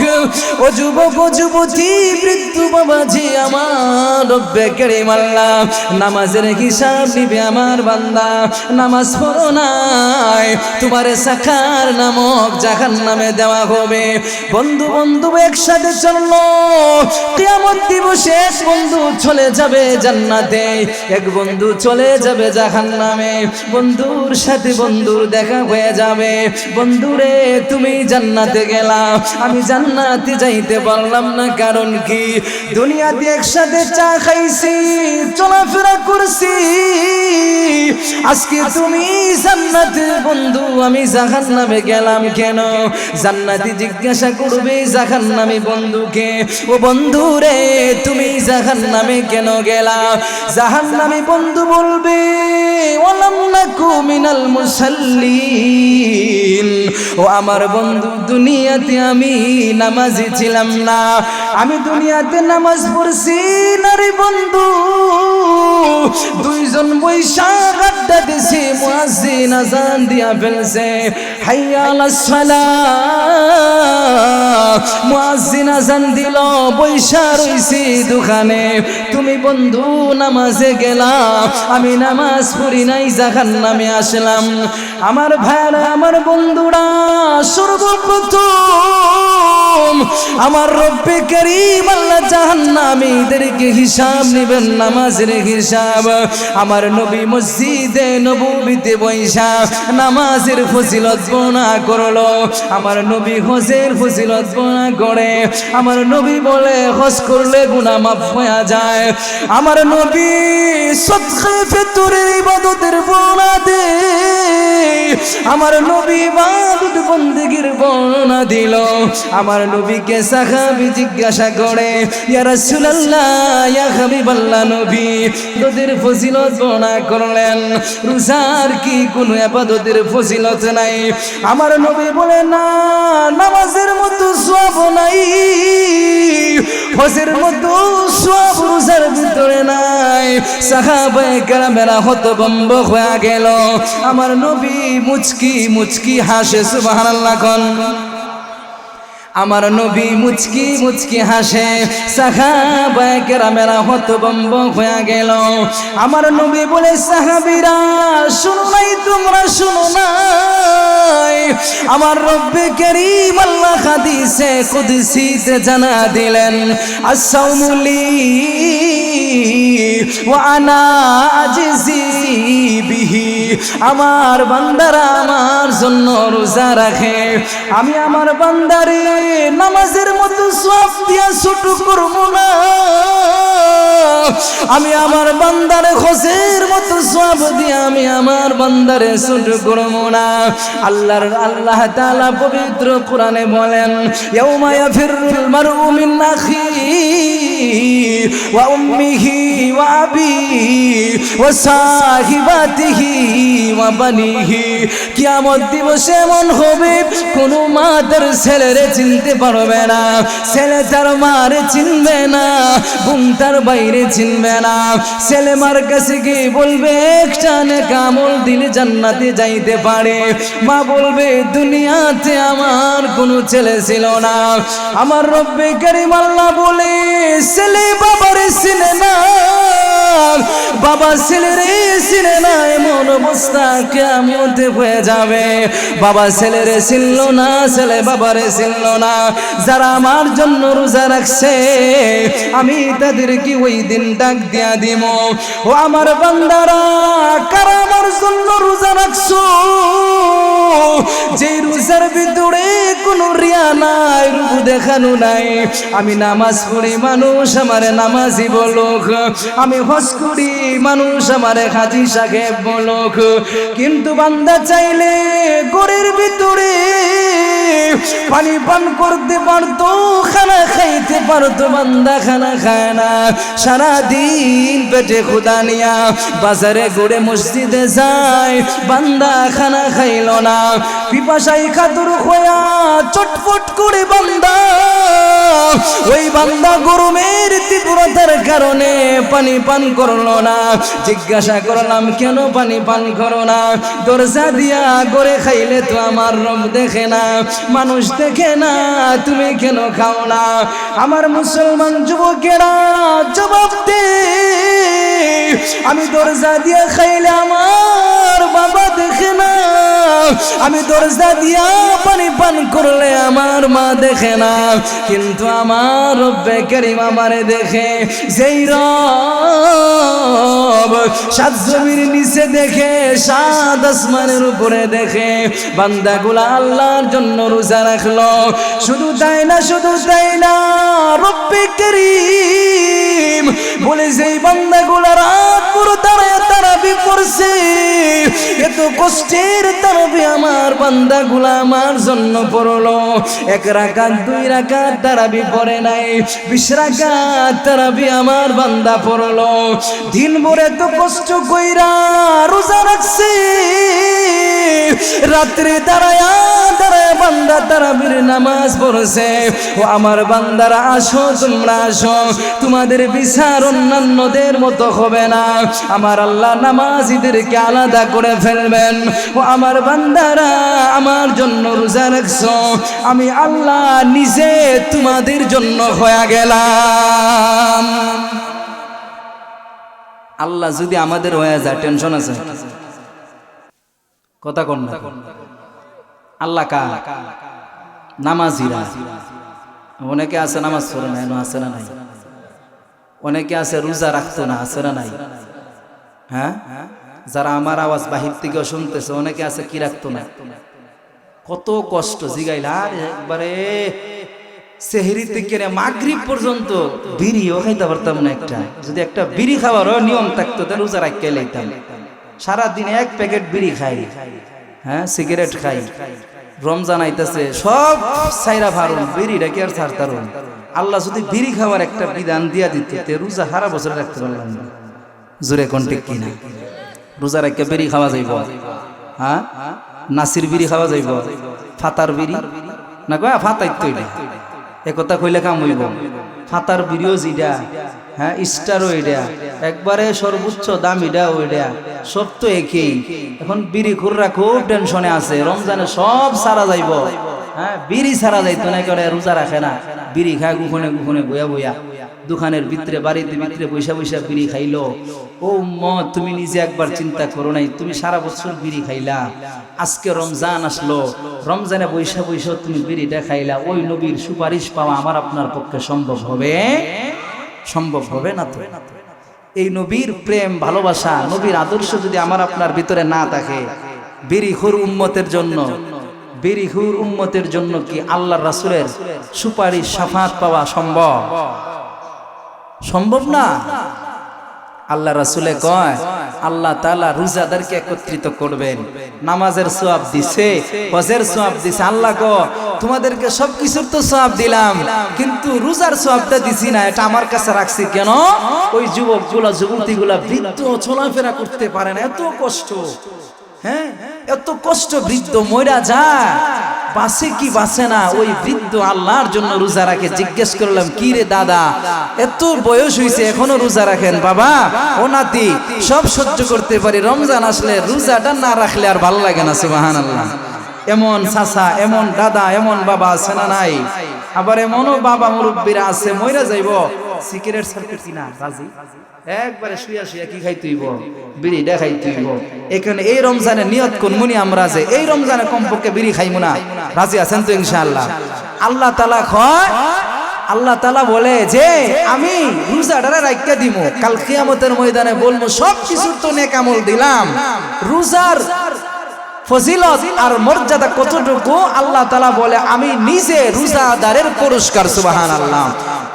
ও যুবক, ও যুবতী, বৃদ্ধ বাবাজি, আমার রব্বে কারীম আল্লাহ নামাজের হিসাব নিবে। আমার বান্দা, নামাজ পড়ো নাই, তোমারে সাকার নামক জাহান্নামে দেওয়া হবে। বন্ধু বন্ধু একসাথে চললো, কিয়ামত দিবসে এক বন্ধু চলে যাবে জান্নাতে, এক বন্ধু চলে যাবে জাহান্নামে। বন্ধুর সাথে বন্ধুর দেখা হয়ে যাবে। বন্ধুরে, তুমি জান্নাতে গেলা, আমি জান্নাতে যাইতে পারলাম না, কারণ কি? দুনিয়াতে একসাথে চা খাইছি, চলাফেরা করছি, আজকে তুমি জান্নাতে বন্ধু, আমি জাহান্নামে গেলাম কেন? জান্নাতি জিজ্ঞাসা করবে জাহান্নামী বন্ধুকে, ও বন্ধু রে, তুমি জাহান্নামে কেন গেলা? জাহান্নামী বন্ধু বলবে, ওয়ালাম নাকু মিনাল মুসাল্লিন। ও আমার বন্ধু, দুনিয়াতে আমি নামাজি ছিলাম না, আমি দুনিয়াতে নামাজ পড়ছি না রে বন্ধু। দুইজন বৈশাখ আড্ডা দিছি, মুয়াজ্জিন আযান দিয়া ফেলছে, হাইয়া আলাস সালাহ। মুয়াজ্জিন আযান দিল, বৈশা রইছি দোকানে। তুমি বন্ধু নামাজে গেলা, আমি নামাজ পড়ি নাই, জাহান্নামে আসলাম। আমার ভাইরা, আমার বন্ধুরা, সর্বপ্রথম আমার রব্বে কারীম আল্লাহ জাহান্নামীদেরকে হিসাব নেবেন, নামাজের হিসাব। আমার নবী মসজিদে নববীতে বৈশা নামাজের ফজিলত বর্ণনা করলো। আমার নবী হজের ফজিলত বর্ণনা করে। আমার নবী বলে হজ করলে গুনাহ মাফ হয়ে যায়। আমার নবী সদকা ফিতরের ইবাদতের বর্ণনা দেয়। আমার নবী ইবাদত বন্দেগীর বর্ণনা দিল। আমার নবীকে সাহাবী জিজ্ঞাসা করে, ইয়া রাসূলুল্লাহ, ইয়া হাবিবাল্লাহ, নবী তোদের ফজিলত বর্ণনা করলেন, রোজার কি কোনো ইবাদতের ফজিলত নাই? আমার নবী বলে, না, নামাজের মতো সওয়াব নাই, হজের মতো সওয়াব রোজার ভিতরে নাই। সাহাবায়ে কেরামেরা হতভম্ব হয়ে গেল। আমার নবী মুচকি মুচকি হাসে, সুবহানাল্লাহ কোন। আমার নবী মুচকি মুচকি হাসে। সাহাবায়ে কেরামেরা হতভম্ব হয়ে গেল। আমার নবী বলে, সাহাবীরা শুনো নাই, তোমরা শুনো নাই? আমার রব্বে কারীম আল্লাহ হাদিসে কুদসিতে জানা দিলেন, আস-সাওমু লি ওয়া আনা আজজি বিহি। আমার বান্দারা আমার জন্য রোজা রাখে, আমি আমার বান্দারে নামাজের মতো সওয়াব দিয়া ছোট করব না। আমি আমার বান্দারে হজের মতো সওয়াব দিয়া আমি আমার বান্দারে ছোট করব না। আল্লাহ তাআলা পবিত্র কোরআনে বলেন, ইয়াউমা ইয়াফিরুল মারউ মিন আখিহি ওয়া উম্মিহি ওয়া আবিহি ওয়া সাহিবাতিহি ওয়া বানিহি। কিয়ামত দিবসে এমন হবে, কোন মা তার ছেলেরে চিনতে পারবে না, ছেলে তার মারে চিনবে না, বোন তার বাইরে চিনবে না। ছেলে মার কাছে গিয়ে বলবে, একটা নেক আমল দিলে জান্নাতে যাইতে পারে। মা বলবে, দুনিয়াতে আমার কোনো ছেলে ছিল না। আমার রব্বে কারীম আল্লাহ বলে, ছেলে বাবারে চিনে না, বাবা ছেলেরে চিনে না, এমন অবস্থা কিয়ামতে হয়ে যাবে। বাবা ছেলেরে চিনল না, ছেলে বাবারে চিনল না। যারা আমার জন্য রোজা রাখছে, আমি তাদেরকে ওই দিন ডাক দিয়া দিব, ও আমার বান্দারা, কারা আমার জন্য রোজা রাখছো? যে রোজার ভিতরে কোনো রিয়া নাই, রূপ দেখানো নাই। আমি নামাজ পড়ি, মানুষ আমারে নামাজি বলুক। আমি হজ করি, মানুষ আমারে হাজী সাহেব বলুক। কিন্তু বান্দা চাইলে ঘরের ভিতরে পানি পান করতে পারতো, খানা খাইতে পারতো, বান্দা খানা খায় না। সারাদিন পেটে ক্ষুধা নিয়া বাজারে ঘুরে মসজিদে যায়, বান্দা খানা খাইল না। পিপাসায় কাতর হইয়া চটপট করে বান্দা, ওই বান্দা গরমের তীব্রতার কারণে পানি পান করলো না। জিজ্ঞাসা করলাম, কেন পানি পান করো না? দরজা দিয়া করে খাইলে তো আমার রব দেখে না, মানুষ দেখে না, তুমি কেন খাও না? আমার মুসলমান যুবকেরা জবাব দে, আমি দরজা দিয়া খাইলে আমার বাবা দেখে না, আমি দরজা দিয়া পানি পান করলে আমার মা দেখে না, কিন্তু আমার রব্বে কারীম আমারে দেখে। যেই রব সাত জমির নিচে দেখে, সাত আসমানের উপরে দেখে, বান্দাগুলা আল্লাহর জন্য রোজা রাখলো। শুধু তাই না, শুধু তাই না, রব্বে কারীম বলে, যেই বান্দাগুলা রাত পুরো তারাবি পড়ছে, এত কষ্টের তারাবি আমার বান্দাগুলা আমার জন্য পড়লো। 1 রাকাত 2 রাকাত তারাবি পড়ে নাই, 20 রাকাত তারাবি আমার বান্দা পড়লো। দিন ভরে তো কষ্ট কইরা রোজা রাখছে, রাত্রে দাঁড়ায়া দাঁড়ায়া বান্দা তারাবির নামাজ পড়ছে। ও আমার বান্দারা, আসো, তোমরা আসো, তোমাদের বিচার অন্যান্যদের মতো হবে না। আমার আল্লাহ নামাজীদেরকে আলাদা করে ফেলবেন। ও আমার বান্দারা, আমার জন্য রোজা রাখছো, আমি আল্লাহ নিজে তোমাদের জন্য হয়ে গেলাম। আল্লাহ যদি আমাদের হয়ে যায়, টেনশন আছে? কথা কোন না আল্লাহ কা নামাজিরা অনেকে আছে নামাজ পড়ে না এনো আছে না নাই অনেকে আছে রোজা রাখতো না আছে না নাই হ্যাঁ যারা আমার আওয়াজ বাহির থেকে শুনতেছে অনেকে আছে কি রাখতো না কত কষ্ট জিগাইলা আর একবারে সেহরি থেকে মাগরিব পর্যন্ত বিড়িও খাইতে পারতাম না একটা যদি একটা বিড়ি খাওয়ারও নিয়ম থাকতো তাহলে রোজা রাখতে লাইতাম সারাদিন এক প্যাকেট বিড়ি খাই হ্যাঁ সিগারেট খাই রমজান আইতাছে সব সাইরা ফারুন বিড়িটা কি আর ছাড়তারুন আল্লাহ যদি বিড়ি খাওয়ার একটা বিধান দিয়া দিত তে রোজা সারা বছর রাখতে পারলাম না জোরে কোন ঠিক কিনা রোজা রাখতে বিড়ি খাওয়া যাইব হ্যাঁ নাসির বিড়ি খাওয়া যাইব ফাতার বিড়ি না কয় ফাতাই তো এটা একথা কইলে কাম হইব ফাতার বিড়িও যেটা হ্যাঁ স্টারও এটা একবারে সর্বোচ্চ দাম এটা ওইটা সব তো একই এখন বিড়ি খুররা খুব টেনশনে আছে রমজানে সব সারা যাইব হ্যাঁ বিড়ি সারা যাইতো না করে রোজা রাখে না বিড়ি খায় গুখনে গুখনে বইয়া বইয়া দোকানের ভিতরে বাড়িতে ভিতরে বৈশা বৈশা বিড়ি খাইলো ও মত তুমি নিজে একবার চিন্তা করো নাই তুমি সারা বছর বিড়ি খাইলা আজকে রমজান আসলো রমজানে বৈশা বৈশা তুমি বিড়িটা খাইলা ওই নবীর সুপারিশ পাওয়া আমার আপনার পক্ষে সম্ভব হবে না তো এই নবীর প্রেম ভালোবাসা নবীর আদর্শ যদি আমার আপনার ভিতরে না থাকে বিড়িখোর উম্মতের জন্য কি আল্লাহর রাসূলের সুপারিশ শাফাত পাওয়া সম্ভব না আল্লাহ রাসূলে কয় আল্লাহ তাআলা রোজাদারকে একত্রিত করবেন নামাজের সওয়াব দিছে হজের সওয়াব দিছে আল্লাহ গো তোমাদেরকে সবকিছুর তো সওয়াব দিলাম কিন্তু রোজার সওয়াবটা দিছি না এটা আমার কাছে রাখছি কেন ওই যুবতীগুলা বৃদ্ধ চলাফেরা করতে পারে না এত কষ্ট হ্যাঁ এত কষ্ট বৃদ্ধ মইরা যায় বাসে কি বাসে না ওই বৃদ্ধ আল্লাহর জন্য রোজা রাখে জিজ্ঞেস করলাম কি রে দাদা এত বয়স হইছে এখনো রোজা রাখেন বাবা ও নাতি সব সহ্য করতে পারি রমজান আসলে রোজাটা না রাখলে আর ভালো লাগে না সুবহানাল্লাহ এমন চাচা এমন দাদা এমন বাবা আছে না নাই আবার এমনও বাবা মুরব্বীরা আছে মইরা যাইব সিগারেট ছাড়তে কিনা রাজি একবারে শুয়া শুয়া কি খাইতেইব বিড়ি দেখাইতেইব এখানে এই রমজানে নিয়ত করমুনি আমরা যে এই রমজানে কমপক্ষে বিড়ি খাইমু না রাজি আছেন তো ইনশাআল্লাহ আল্লাহ তাআলা বলে যে আমি রোজাটারে রাইখা দিমু কাল কিয়ামতের ময়দানে বলমু সব কিছুর তো নেক আমল দিলাম রোজার ফজিলত আর মর্যাদা কতটুকু আল্লাহ তাআলা বলে আমি নিজে রোজাদারের পুরস্কার সুবহানাল্লাহ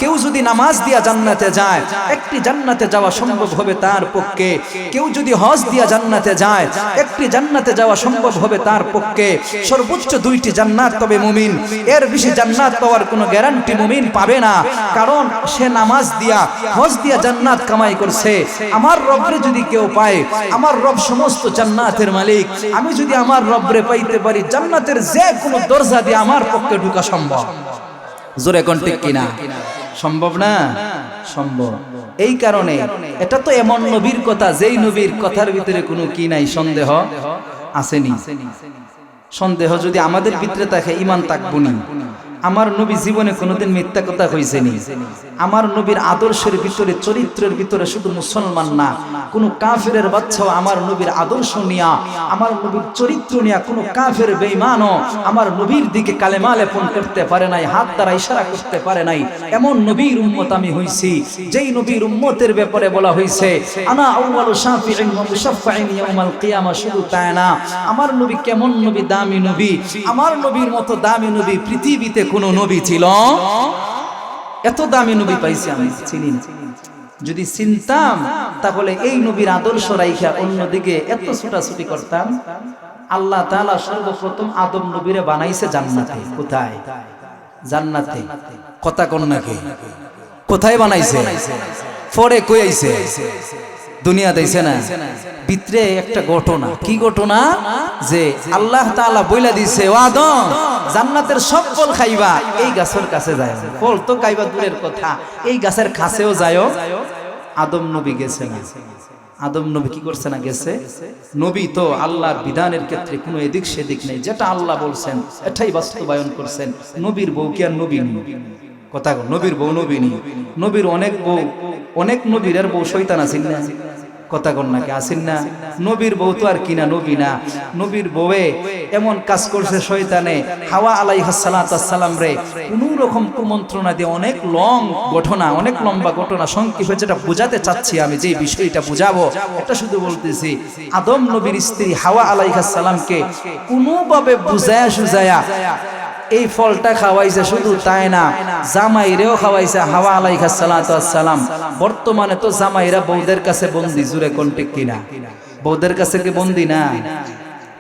কেউ যদি নামাজ দিয়া জান্নাতে যায় একটি জান্নাতে যাওয়া সম্ভব হবে তার পক্ষে কেউ যদি হজ দিয়া জান্নাতে যায় একটি জান্নাতে যাওয়া সম্ভব হবে তার পক্ষে সর্বোচ্চ 2টি জান্নাত তবে মুমিন এর বেশি জান্নাত পাওয়ার কোনো গ্যারান্টি মুমিন পাবে না কারণ সে নামাজ দিয়া হজ দিয়া জান্নাত কামাই করছে আমার রবরে যদি কেউ পায় আমার রব সমস্ত জান্নাতের মালিক আমি যদি আমার রবরে পাইতে পারি জান্নাতের যে কোনো দরজা দিয়ে আমার পক্ষে ঢোকা সম্ভব জোরে কোন ঠিক কিনা সম্ভব না সম্ভব এই কারণে এটা তো এমন নবীর কথা যেই নবীর কথার ভিতরে কোনো কি নাই সন্দেহ আসেনি সন্দেহ যদি আমাদের ভিতরে থাকে ঈমান থাকবো না আমার নবী জীবনে কোনোদিন মিথ্যা কথা কইছেনি আমার নবীর আদর্শের ভিতরে চরিত্রের ভিতরে শুধু মুসলমান না কোন কাফেরের বাচ্চাও আমার নবীর আদর্শ নিয়া আমার নবীর চরিত্র নিয়া কোন কাফের বেঈমানও আমার নবীর দিকে কালেমা লেপন করতে পারে নাই হাত দ্বারা ইশারা করতে পারে নাই এমন নবীর উম্মত আমি হইছি যেই নবীর উম্মতের ব্যাপারে বলা হইছে আনা আউয়ালু শাফিঈন ওয়া মুশাফফাইন ইয়াউমাল কিয়ামা শুধু তাই না আমার নবী কেমন নবী দামি নবী আমার নবীর মতো দামি নবী পৃথিবীতে কোন নবী ছিল এত দামি নবী পাইছি আমি চিনি না যদি চিনতাম তাহলে এই নবীর আদর্শ রাইখা অন্যদিকে এত ছুটাছুটি করতাম আল্লাহ তাআলা সর্বপ্রথম আদম নবীরে বানাইছে জান্নাতে কোথায় জান্নাতে কথা কোন নাকি কোথায় বানাইছে পরে কই আইছে দুনিয়া দেইছে না ভিতরে একটা ঘটনা কি ঘটনা যে আল্লাহ তাআলা বইলা দিছে ও আদম জান্নাতের সব ফল খাইবা এই গাছের কাছে যায় ফল তো খাইবা দূরের কথা এই গাছের কাছেও যায়ও আদম নবী গেছে না আদম নবী কি করছে না গেছে নবী তো আল্লাহর বিধানের ক্ষেত্রে কোনো এদিক সেদিক নেই যেটা আল্লাহ বলছেন এটাই বাস্তবায়ন করছেন নবীর বউ কি আর নবী নেই কথা নবীর বউ নবী নেই নবীর অনেক বউ অনেক নবীর বউ শয়তান আছে না কথা কন নাকি আসেন না? নবীর বউ তো আর কিনা নবী না, নবীর বউয়ে এমন কাজ করছে শয়তানে হাওয়া আলাইহিস সালাম রে কোনো রকম কুমন্ত্রণা দিয়ে অনেক ঘটনা, অনেক লম্বা ঘটনা, সংক্ষেপে যেটা বোঝাতে চাচ্ছি আমি, যে বিষয়টা বুঝাবো এটা শুধু বলতেছি, আদম নবীর স্ত্রী হাওয়া আলাইহিস সালামকে কোনোভাবে বুঝায়া সুজায়া এই ফলটা খাওয়াইছে। শুধু তাই না, জামাইরেও খাওয়াইছে হাওয়া আলাইহিস সালাম। বর্তমানে তো জামাইরা বউদের কাছে বন্দি, জুড়ে কোন ঠিক কিনা? বউদের কাছে কি বন্দি না?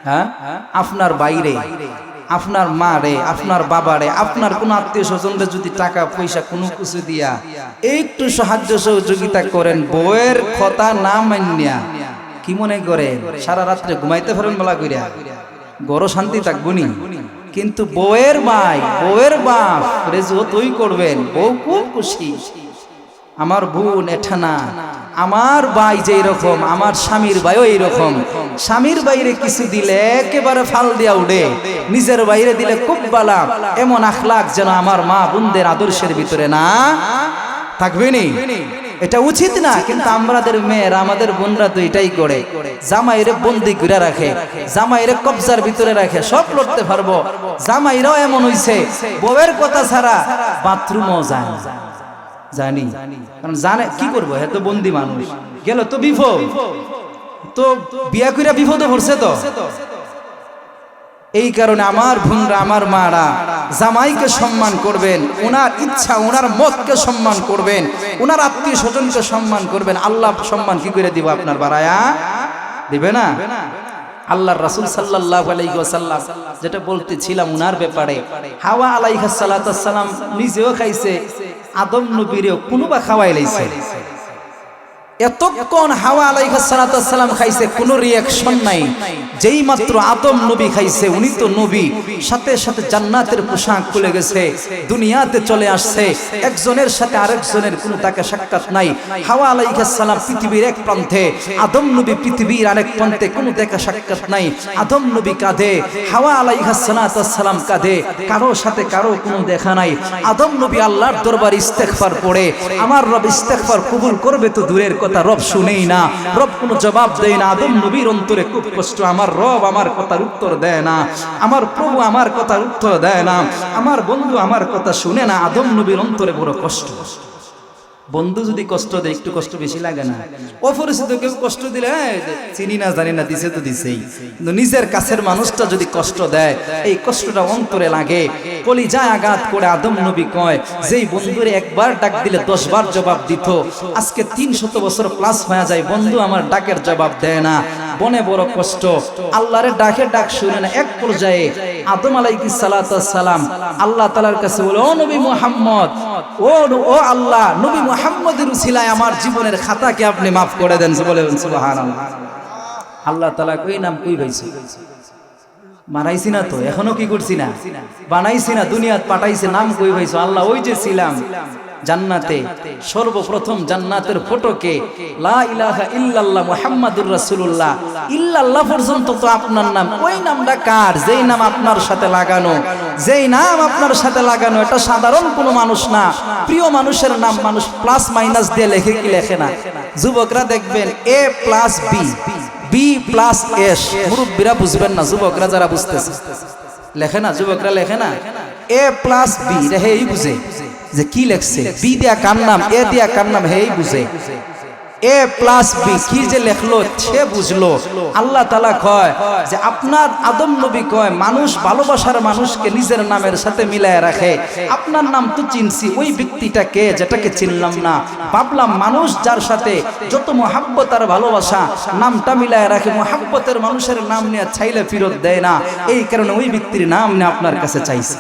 হ্যাঁ, আপনার বাইরে, আপনার মা রে, আপনার বাবা রে, আপনার কোন আত্মীয় স্বজনরা যদি টাকা পয়সা কোনো কিছু দিয়া একটু সাহায্য সহযোগিতা করেন, বউয়ের কথা না মানিয়া কি মনে করেন সারা রাত্রে ঘুমাইতে পারেন বলা কইরা? গড় শান্তি থাকবনি। কিন্তু বউয়ের মাই, বউয়ের বাপ রে যতই করবেন, বউ খুব খুশি। আমার বোন এটা না, আমার ভাই যে এরকম, আমার স্বামীর ভাইও এইরকম। স্বামীর বাইরে কিছু দিলে একেবারে ফাল দিয়া উঠে, নিজের বাইরে দিলে খুব বালা। এমন আখলাক যেন আমার মা বোনদের আদর্শের ভিতরে না থাকবেনি। এটা উচিত না, কিন্তু আমাদের মেয়েরা, আমাদের বোনরা তো এটাই করে। জামাইরে বন্দি করে রাখে, জামাইরে কবজার ভিতরে রাখে, সব লড়তে পারবো। জামাইরাও এমন হইছে, বউয়ের কথা ছাড়া বাথরুমও যায় না। জানি, কারণ জানে কি করবো, হ্যাঁ তো বন্দি মানুষ, গেল তো বিপদ, তো বিয়া কইরা বিপদে পড়ছে। তো এই কারণে আমার বোনরা, আমার মারা জামাইকে সম্মান করবেন, ওনার ইচ্ছা, ওনার মতকে সম্মান করবেন, ওনার আত্মীয় স্বজনকে সম্মান করবেন। আল্লাহ সম্মান কি করে দিব আপনার বাড়ায়া দিবে না? আল্লাহর রাসূল সাল্লাল্লাহু আলাইহি ওয়াসাল্লাম যেটা বলতেছিলাম উনার ব্যাপারে, হাওয়া আলাইহিস সালাম নিজেও খাইছে, আদম নবীরেও কোনোবা খাওয়াই লাইছে। এতক্ষণ হাওয়া আলাইহিস সালাম খাইছে, কোনো রিয়াকশন নাই। যেই মাত্র আদম নবী খাইছে, উনি তো নবী, সাথে সাথে জান্নাতের পোশাক খুলে গেছে, দুনিয়াতে চলে আসছে। একজনের সাথে আরেকজনের কোনো তাকে সাক্ষাৎ নাই। হাওয়া আলাইহিস সালাম পৃথিবীর এক প্রান্তে, আদম নবী পৃথিবীর আরেক প্রান্তে, কোনো দেখা সাক্ষাৎ নাই। আদম নবী কাঁদে, হাওয়া আলাইহিস সালাম কাঁদে, কারো সাথে কারো কোনো দেখা নাই। আদম নবী আল্লাহর দরবারে ইস্তেগফার পড়ে, আমার রব ইস্তেগফার কবুল করবে তো দূরের কথা, রব শুনেই না, রব কোনো জবাব দেয় না। আদম নবীর অন্তরে খুব কষ্ট, আমার রব আমার কথার উত্তর দেয় না, আমার প্রভু আমার কথার উত্তর দেয় না, আমার বন্ধু আমার কথা শুনে না। আদম নবীর অন্তরে বড় কষ্ট। বন্ধু যদি কষ্ট দেয় একটু কষ্ট বেশি লাগে না? অপরিচিত কেউ কষ্ট দিলে চিনি না জানি না, দিছে তো দিছেই, কিন্তু নিজের কাছের মানুষটা যদি কষ্ট দেয়, এই কষ্টটা অন্তরে লাগে, কলিজায় আঘাত করে। আদম নবী কয়, যেই বন্ধুরে একবার ডাক দিলে 10 বার জবাব দিত, আজকে 300 বছর প্লাস হয়ে যায়, বন্ধু আমার ডাকের জবাব দেয় না। বনে বড় কষ্ট, আল্লাহরে ডাকে ডাক শুনে না। এক পর্যায়ে আদম আলাইহিস সালাম আল্লাহ তাআলার কাছে বলে, ও নবী মুহাম্মদ, ও আল্লাহ, নবী মুহাম্মদের উসিলায় আমার জীবনের খাতাকে আপনি মাফ করে দেন। বলেন সুবহানাল্লাহ। আল্লাহ তাআলা কই নাম কই ভাইছে, মারাইছি না তো, এখনো কি করছি না, বানাইছি না, দুনিয়াত পাঠাইছে, নাম কই ভাইছো? আল্লাহ ওই যে ছিলাম জান্নাতে, সর্বপ্রথম জান্নাতের ফটোকে লা ইলাহা ইল্লাল্লাহ মুহাম্মাদুর রাসূলুল্লাহ, ইল্লাল্লাহ পর্যন্ত তো আপনার নাম। ওই নামটা কার? যেই নাম আপনার সাথে লাগানো, যেই নাম আপনার সাথে লাগানো, এটা সাধারণ কোনো মানুষ না, প্রিয় মানুষের নাম। মানুষ প্লাস মাইনাস দিয়ে লেখে কি লেখে না? যুবকরা দেখবেন A plus B, B plus S, মুরব্বীরা বুঝবেন না, যুবকরা যারা বুঝতেছে লেখে না, যুবকরা লেখে না A প্লাস B, হেই বুঝে যে কি লেখছে, বি দিয়া কার নাম, এ দিয়া কার নাম, হেই বুঝে। A প্লাস B কি যে লেখলো সে বুঝলো। আল্লাহ তাআলা কয় যে আপনার আদম নবী কয়, মানুষ ভালোবাসার মানুষকে নিজের নামের সাথে মিলায় রাখে। আপনার নাম তো চিনছি, ওই ব্যক্তিটাকে যেটাকে চিনলাম না, ভাবলাম মানুষ যার সাথে যত মহাব্বত আর ভালোবাসা, নামটা মিলায় রাখে। মহাব্বতের মানুষের নাম নিয়ে চাইলে ফেরত দেয় না, এই কারণে ওই ব্যক্তির নাম নিয়ে আপনার কাছে চাইছি।